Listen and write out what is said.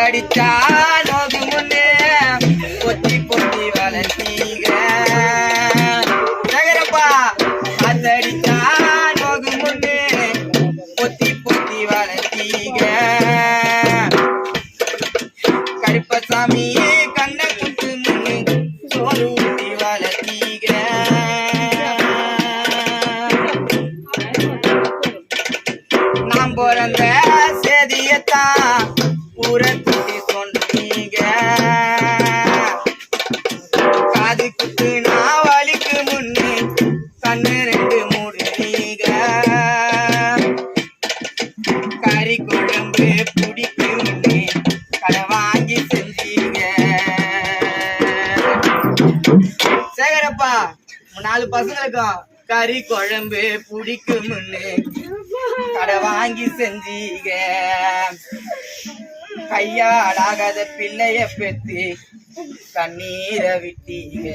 அத்தடிச்சா நோகு முன்னே பொத்தி பொத்தி வளர்த்தீங்க சேகரப்பா. அத்தடிச்சா நோகு முன்னே பொத்தி பொத்தி வளர்த்தீங்க கருப்பசாமி கண்ண குத்து முன்னு சோறு ஊட்டி வளர்த்தீங்க. நாம் பிறந்த சேதியத்தான் ஊரை குட்டி சொன்னீங்க காது குத்து நான் வலிக்கு முன்னு கண்ணு ரெண்டு மூடுனீங்க கறி குழம்பு பிடிக்கு முன்னே கடை வாங்கி செஞ்சீங்க சேகரப்பா. 4 பசங்களுக்கும் கறி குழம்பு பிடிக்கும் முன்னு கடை வாங்கி செஞ்சீங்க கையாளாகாத பிள்ளைய பெத்து கண்ணீரை விட்டீங்க.